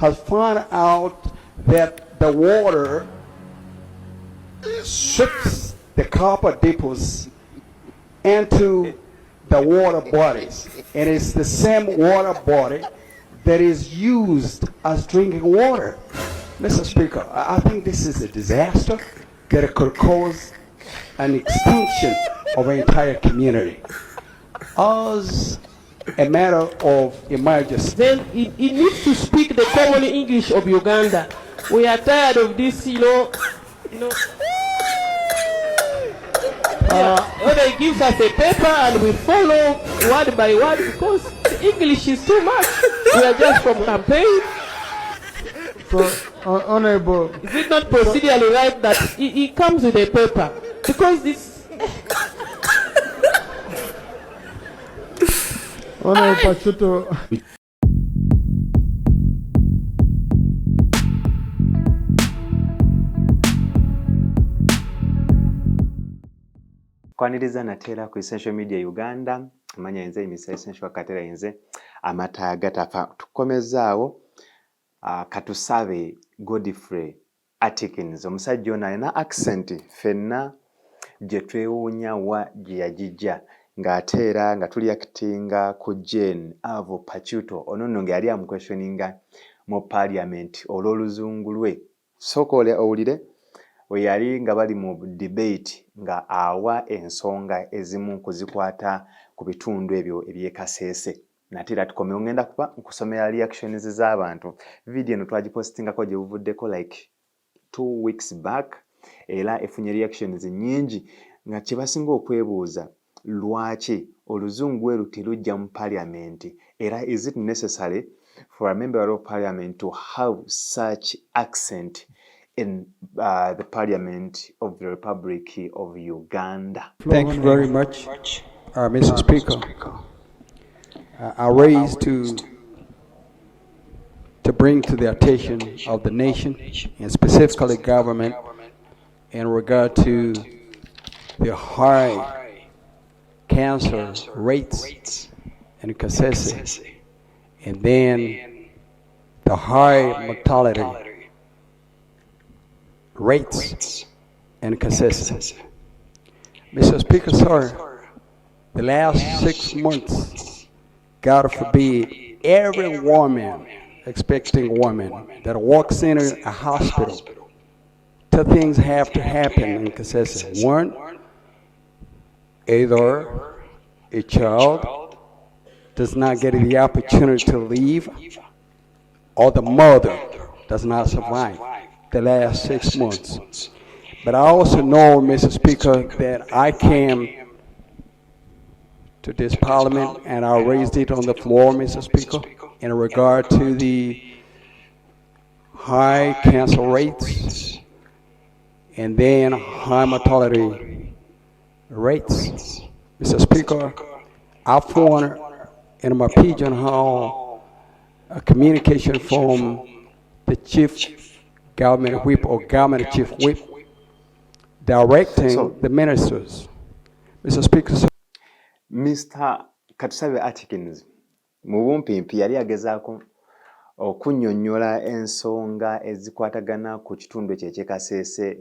has found out that the water ships the copper deposits into the water bodies, and it's the same water body that is used as drinking water. Mr. Speaker, I think this is a disaster that could cause an extinction of an entire community. As a matter of emergency. Then it needs to speak the common English of Uganda. We are tired of this, they give us a paper and we follow word by word because the English is too much. We are just from campaign. So, Honorable, is it not procedurally right that he comes with a paper? Because this. Honorable Pachuto. Kwaniriza nateera ku Essential Media Uganda, amanya nze Mr. Essential Katera nze amata gatafa. Tukomezaawo Katusabe Godfrey Atkins omusajja ono alina accent fenna gye twewuunya wa gye yagijja ng'ate era nga tuli actinga ku Jane Avo Pachuto ono nno nga yali amuquestioninga mu Parliament olw'oluzungu lwe. Sooka owulire we yali nga bali mu debate nga awa ensonga ezimu kuzikwata ku bitundu ebyo eby'ekaseese. Nate era tukomewo ngenda kuba nkusomera reactions z'abantu. Video eno twagipostingako gye buvuddeko like 2 weeks back era efunye reactions nyingi nga kye basinga okwebuuza lwaki oluzungu lwe lutirujja mu Parliament era is it necessary for a member of Parliament to have such accent in the Parliament of the Republic of Uganda? Thank you very much, Mr. Speaker. I raise to bring to the attention of the nation and specifically government in regard to the high cancer rates in Kasese and then the high mortality rates in Kasese. Mr. Speaker, sir, the last 6 months, God forbid, every woman, expecting woman that walks in a hospital, 2 things have to happen in Kasese. 1, either a child does not get the opportunity to leave, or the mother does not survive the last 6 months. But I also know, Mr. Speaker, that I came to this Parliament and I raised it on the floor, Mr. Speaker, in regard to the high cancer rates and then high mortality rates. Mr. Speaker, I found in my pigeonhole a communication from the Chief Government Whip or Government Chief Whip directing the ministers. Mr. Speaker, Mr. Katusabe Atkins mu bumpimpi yali agezaako okunnyonnyola ensonga ezikwatagana ku kitundu ekyo eky'Ekasese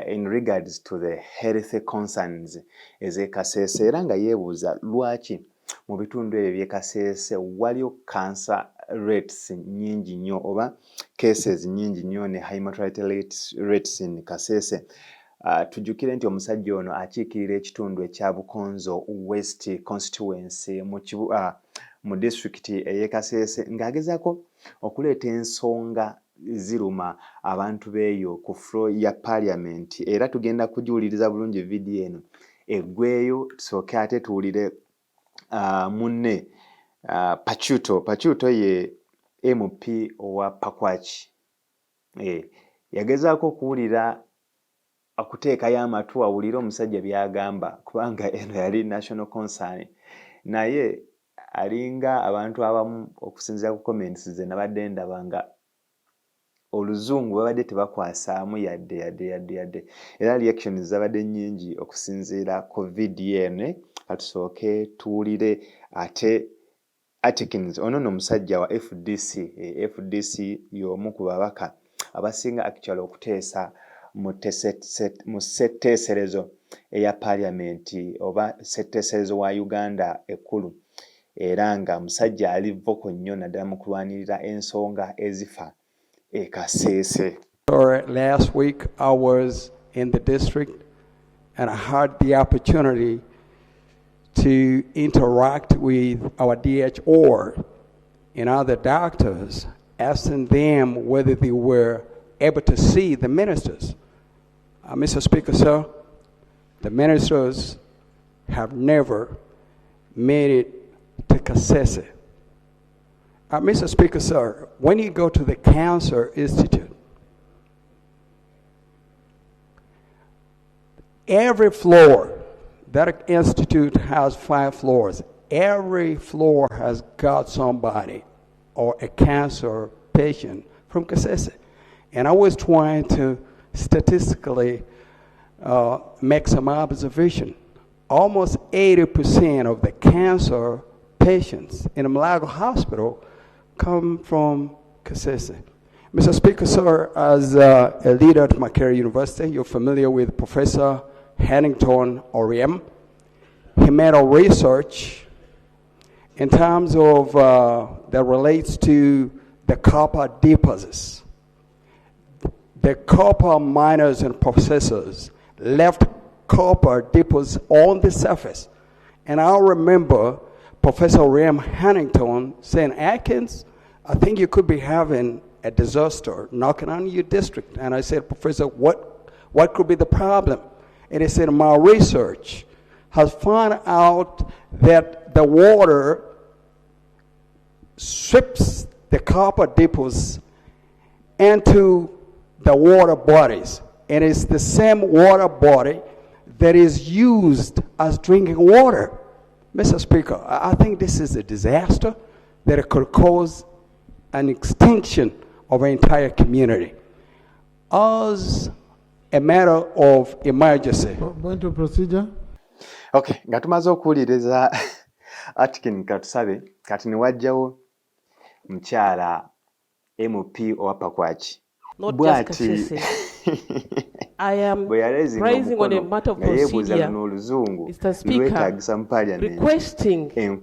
in regards to the health concerns ez'Ekasese era nga yeebuuza lwaki mu bitundu ebyo by'Ekasese waliyo cancer rates nyingi nnyo oba cases nyingi nnyo ne high mortality rates in Kasese. Tujjukire nti omusajja ono akiikirira ekitundu ekya Bukonzo West constituency mu district ey'Ekasese ng'agezaako okuleeta ensonga ziruma abantu beeyo ku floor ya Parliament era tugenda kugiwuliriza bulungi video eno eggweeyo tusooke ate tuwulire munne Pachuto ye MP owa Pakwach yagezaako okuwulira akuteekayo amatu awulire omusajja by'agamba kubanga eno yali national concern naye alinga abantu abamu okusinziira ku comments ze nabadde ndaba nga oluzungu babadde tebakwasaamu yadde era reactions zabadde nnyingi okusinziira ku video eno. Katusooke tuwulire ate Atkins ono no musajja wa FDC. FDC y'omu ku babaka abasinga actually okuteesa mu setteeserezo eya Parliament oba setteeserezo wa Uganda ekkulu, era nga musajja ali voko nnyo naddala mu kulwanirira ensonga ezifa e Kasese. Last week I was in the district and I had the opportunity to interact with our DHO and other doctors, asking them whether they were able to see the ministers. Mr. Speaker, sir, the ministers have never made it to Kasese. Mr. Speaker, sir, when you go to the Cancer Institute, every floor, that institute has 5 floors. Every floor has got somebody or a cancer patient from Kasese. And I was trying to statistically make some observation. Almost 80% of the cancer patients in the Malago Hospital come from Kasese. Mr. Speaker, sir, as a leader at Makerere University, you're familiar with Professor Hannington Oriem. He made a research in terms of that relates to the copper deposits. The copper miners and processors left copper deposits on the surface. And I remember Professor Oriem Hannington saying, Atkins, I think you could be having a disaster knocking on your district. And I said, Professor, what could be the problem? And he said, my research has found out that the water strips the copper deposits into the water bodies. And it's the same water body that is used as drinking water. Mr. Speaker, I think this is a disaster that it could cause an extinction of an entire community. As a matter of emergency. Point of procedure. Okay, nga tumaze okuwuliriza Atkins Katusabe, kati ne wajjawo mukyala MP owa Pakwaki. Not just Kasese. I am raising on a matter of procedure, Mr. Speaker, requesting you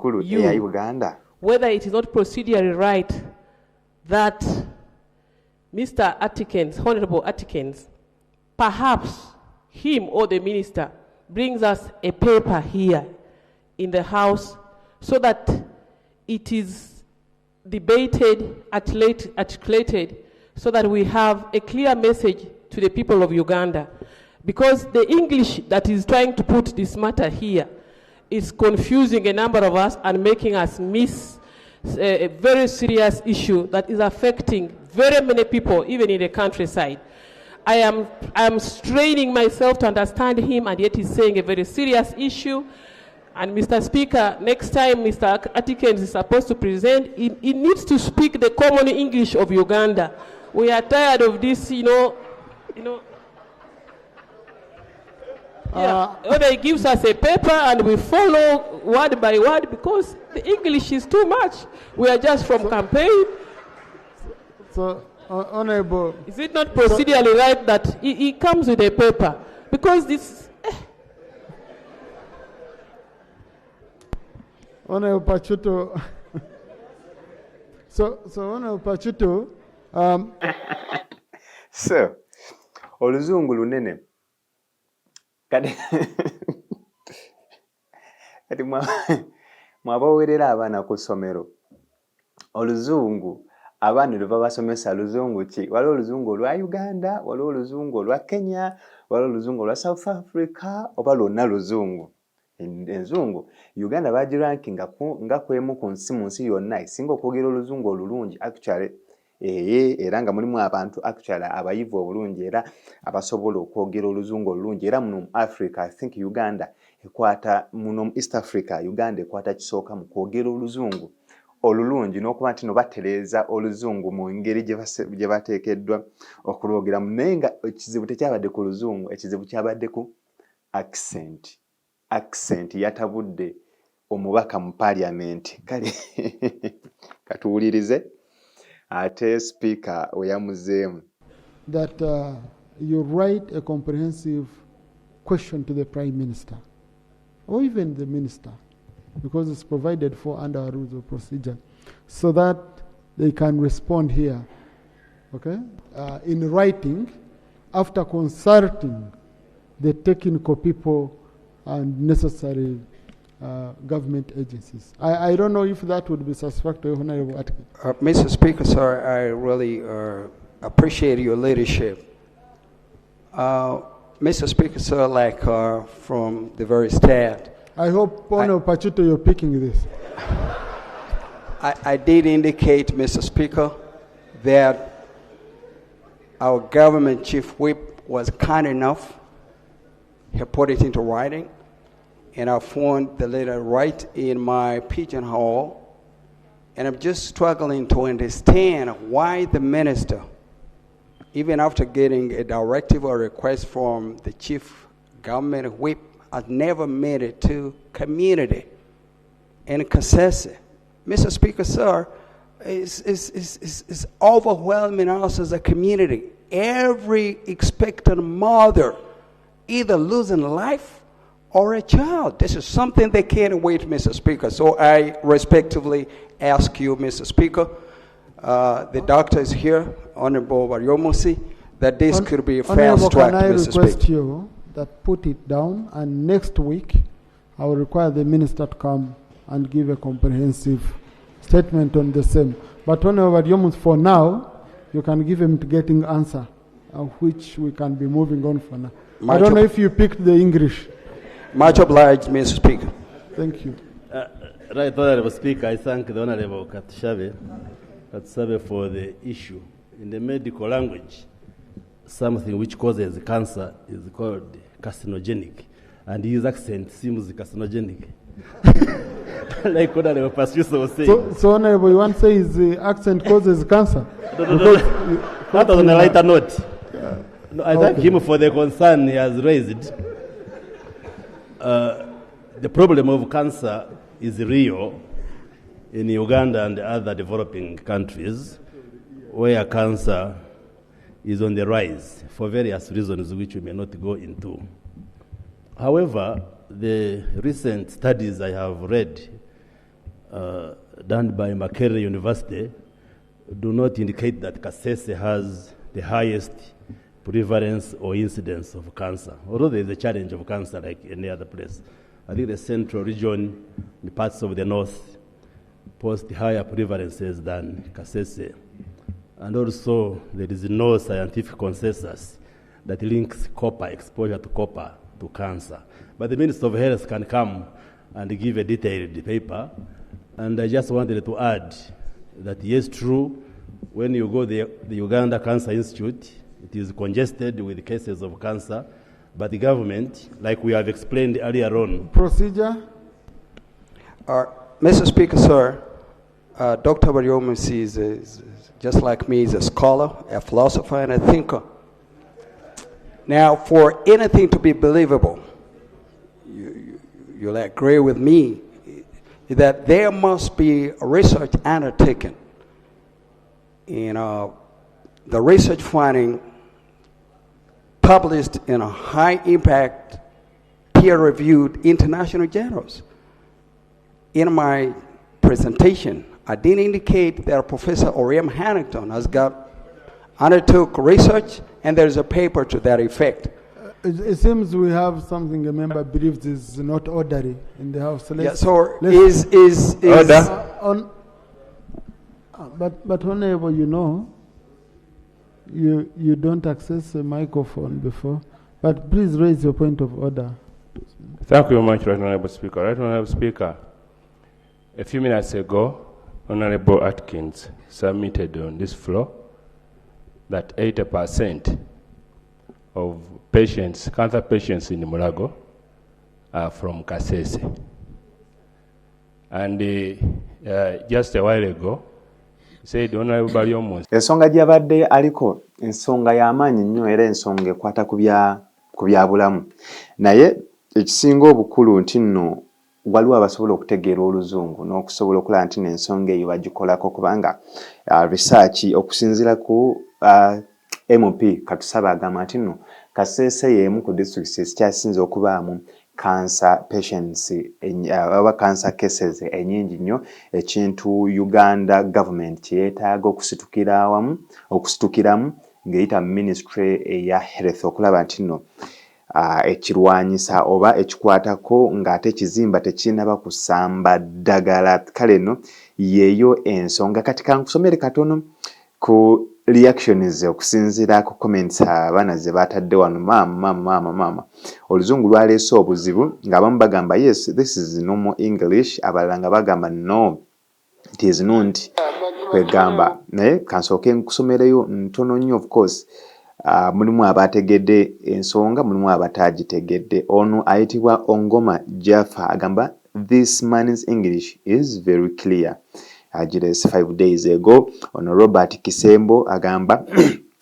whether it is not procedurally right that Mr. Atkins, Honorable Atkins, perhaps him or the minister brings us a paper here in the House so that it is debated, articulated, so that we have a clear message to the people of Uganda. Because the English that is trying to put this matter here is confusing a number of us and making us miss a very serious issue that is affecting very many people, even in the countryside. I am straining myself to understand him, and yet he's saying a very serious issue. And Mr. Speaker, next time Mr. Atkins is supposed to present, he needs to speak the common English of Uganda. We are tired of this, Whether he gives us a paper and we follow word by word, because the English is too much. We are just from campaign. So, Honorable. Is it not procedurally right that he comes with a paper? Because this. Honorable Pachuto. so Honorable Pachuto. So, oluzungu lunene. Kati mwabawerera abaana ku ssomero. Oluzungu abaana lwe babasomesa luzungu ki? Waliwo oluzungu olwa Uganda, waliwo oluzungu olwa Kenya, waliwo oluzungu olwa South Africa, oba lwonna luzungu. Enzungu Uganda bagirankinga nga kwemu ku nsi mu nsi yonna esinga okwogera oluzungu olulungi actually. Era nga mulimu abantu actually abayivu obulungi era abasobola okwogera oluzungu olulungi era muno mu Africa. I think Uganda ekwata muno mu East Africa, Uganda ekwata kisooka mu kwogera oluzungu olulungi n'okuba nti no batereeza oluzungu mu ngeri gye bateekeddwa okulwogeramu, naye nga ekizibu tekyabadde ku luzungu, ekizibu kyabadde ku accent yatabudde omubaka mu Parliament kale katuwulirize ate speaker oyamuzeemu. That you write a comprehensive question to the Prime Minister or even the Minister, because it's provided for under our rules of procedure, so that they can respond here, okay, in writing, after consulting the technical people and necessary government agencies. I don't know if that would be satisfactory, Honorable Atkins. Mr. Speaker, sir, I really appreciate your leadership. Mr. Speaker, sir, like from the very start, I hope, Honorable Pachuto, you're picking this. I did indicate, Mr. Speaker, that our government chief whip was kind enough. He put it into writing, and I found the letter right in my pigeonhole, and I'm just struggling to understand why the minister, even after getting a directive or request from the chief government whip, has never made it to community in Kasese. Mr. Speaker, sir, is overwhelming us as a community. Every expectant mother either losing life or a child. This is something they can't wait, Mr. Speaker. So I respectively ask you, Mr. Speaker, the doctor is here, Honorable Waryomusi, that this could be a fast track, Mr. Speaker. I request you that put it down, and next week I will require the minister to come and give a comprehensive statement on the same. But Honorable Waryomusi, for now, you can give him to getting answer, which we can be moving on for now. I don't know if you picked the English. Much obliged, Mr. Speaker. Thank you. Right, Honorable Speaker, I thank the Honorable Katusabe for the issue. In the medical language, something which causes cancer is called carcinogenic, and his accent seems carcinogenic. Like Honorable Pachuto was saying. So Honorable, you want to say his accent causes cancer? No. That was on a lighter note. No, I thank him for the concern he has raised. The problem of cancer is real in Uganda and other developing countries, where cancer is on the rise for various reasons which we may not go into. However, the recent studies I have read done by Makerere University do not indicate that Kasese has the highest prevalence or incidence of cancer, although there is a challenge of cancer like any other place. I think the central region, the parts of the north, post higher prevalences than Kasese. And also, there is no scientific consensus that links copper, exposure to copper, to cancer. But the Minister of Health can come and give a detailed paper. And I just wanted to add that, yes, true, when you go to the Uganda Cancer Institute, it is congested with cases of cancer, but the government, like we have explained earlier on. Procedure? Mr. Speaker, sir, Dr. Waryomusi is just like me, is a scholar, a philosopher, and a thinker. Now, for anything to be believable, you'll agree with me that there must be research undertaken. The research finding published in a high-impact, peer-reviewed international journals. In my presentation, I did indicate that Professor Oriam Hannington has undertook research, and there's a paper to that effect. It seems we have something a member believes is not orderly in the House. Order. But Honorable, you know, you don't access a microphone before. But please raise your point of order. Thank you very much, Right Honorable Speaker. Right Honorable Speaker, a few minutes ago, Honorable Atkins submitted on this floor that 80% of patients, cancer patients in Mulago, are from Kasese. And just a while ago, said Honorable Waryomusi. Ensonga gy'abadde aliko ensonga y'amaanyi nnyo era ensonga ekwata ku bya bulamu. Naye ekisinga obukulu nti nno waliwo abasobola okutegeera oluzungu n'okusobola okulaba nti n'ensonga eyo bagikolako kubanga research okusinziira ku MP Katusabe agamba nti nno Kasese y'emu ku districts ezikyasinze okubaamu cancer patients oba cancer cases enyingi nnyo, ekintu Uganda government kyetaaga okusitukiramu ng'eyita ministry eya health okulaba nti nno ekirwanyisa oba ekikwatako ng'ate ekizimba tekinnaba kusamba ddagala. Kale nno yeeyo ensonga. Kati kankusomere katono ku reactions okusinziira ku comments abaana ze batadde wano. Mama oluzungu lwaleese obuzibu ng'abamu bagamba yes this is normal English, abalala nga bagamba no it is not. Kwegamba naye kansooke nkusomereyo ntono nnyo. Of course mulimu abategedde ensonga, mulimu abataagitegedde. Ono ayitibwa Ongoma Jaffa agamba this man's English is very clear. Agirese 5 days ago. Ono Robert Kisembo agamba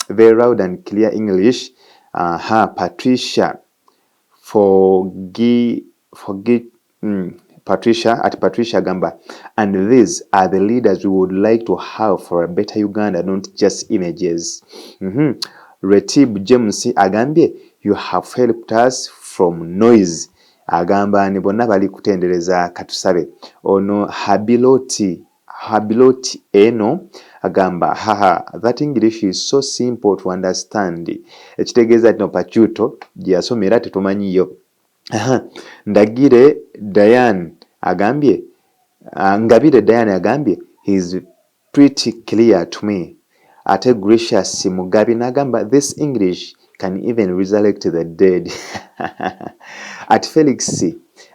very loud and clear English. Patricia Patricia agamba and these are the leaders we would like to have for a better Uganda, not just images. Retib James agambye you have helped us from noise. Agamba ni bonna bali kutendereza Katusabe. Ono Habiloti eno agamba that English is so simple to understand. Ekitegeeza tino pachuto gyasomera tetumanyiyo. Ngabire Diane agambye he is pretty clear to me. Ate Gracious Mugabi nagamba this English can even resurrect the dead. At Felix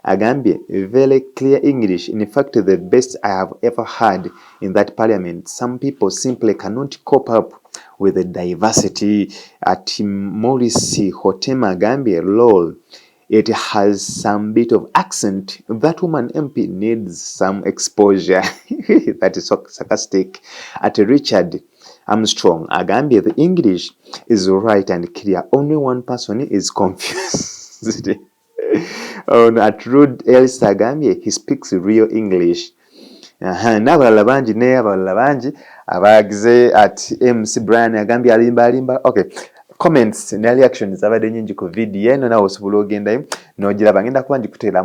agambye very clear English, in fact the best I have ever heard in that parliament. Some people simply cannot cope up with the diversity. At Morris Hotema agambye lol, it has some bit of accent. That woman MP needs some exposure. That is so sarcastic. At Richard Armstrong agambye the English is right and clear, only one person is confused. At Rude Elsa agambye he speaks real English. N'abalala bangi abagize at MC Brian agambye alimba. Okay, comments ne reactions abadde nyingi ku video eno, nawe osobola ogendayo n'ogiraba. Ngenda kuba ngikuteera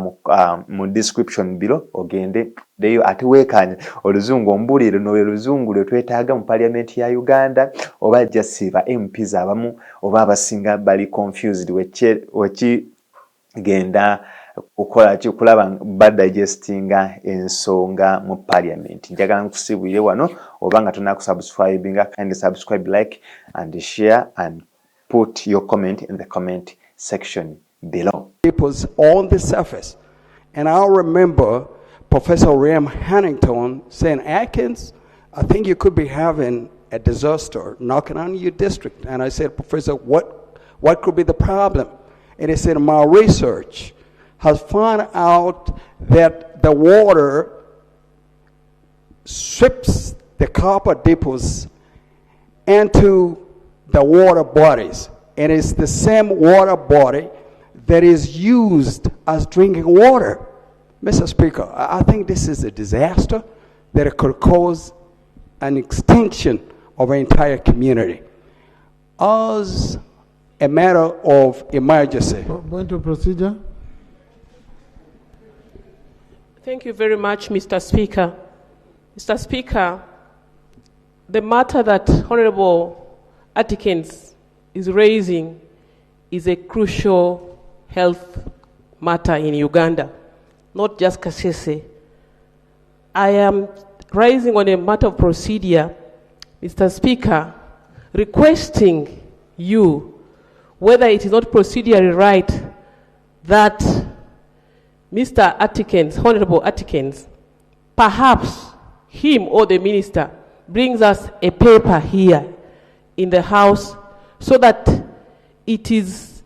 mu description below, ogende deyo ate weekanye oluzungu ombuulire no luzungu lwe twetaaga mu Parliament ya Uganda, oba jasiba MPs abamu oba abasinga bali confused genda ukola kulaba badigestinga ensonga mu Parliament. Njagala nkusibwire wano obanga tunakusubscribinga, kindly subscribe, like and share and put your comment in the comment section below. People's on the surface. And I remember Professor William Hannington saying, Atkins, I think you could be having a disaster knocking on your district. And I said, Professor, what could be the problem? And he said, my research has found out that the water strips the copper depots into the water bodies. And it's the same water body that is used as drinking water. Mr. Speaker, I think this is a disaster that could cause an extinction of an entire community. As a matter of emergency. Point of procedure. Thank you very much, Mr. Speaker. Mr. Speaker, the matter that Honorable Atkins is raising is a crucial health matter in Uganda, not just Kasese. I am raising on a matter of procedure, Mr. Speaker, requesting you whether it is not procedurally right that Mr. Atkins, Honorable Atkins, perhaps him or the minister brings us a paper here in the House so that it is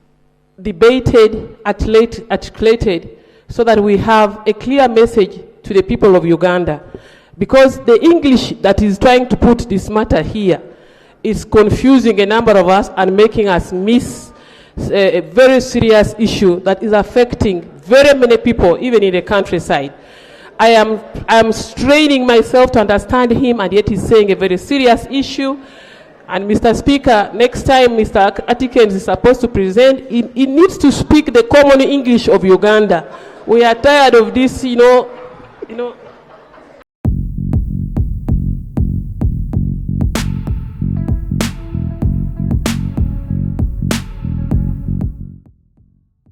debated, articulated, so that we have a clear message to the people of Uganda. Because the English that is trying to put this matter here is confusing a number of us and making us miss a very serious issue that is affecting very many people, even in the countryside. I am straining myself to understand him, and yet he's saying a very serious issue. And Mr. Speaker, next time Mr. Atkins is supposed to present, he needs to speak the common English of Uganda. We are tired of this, you know.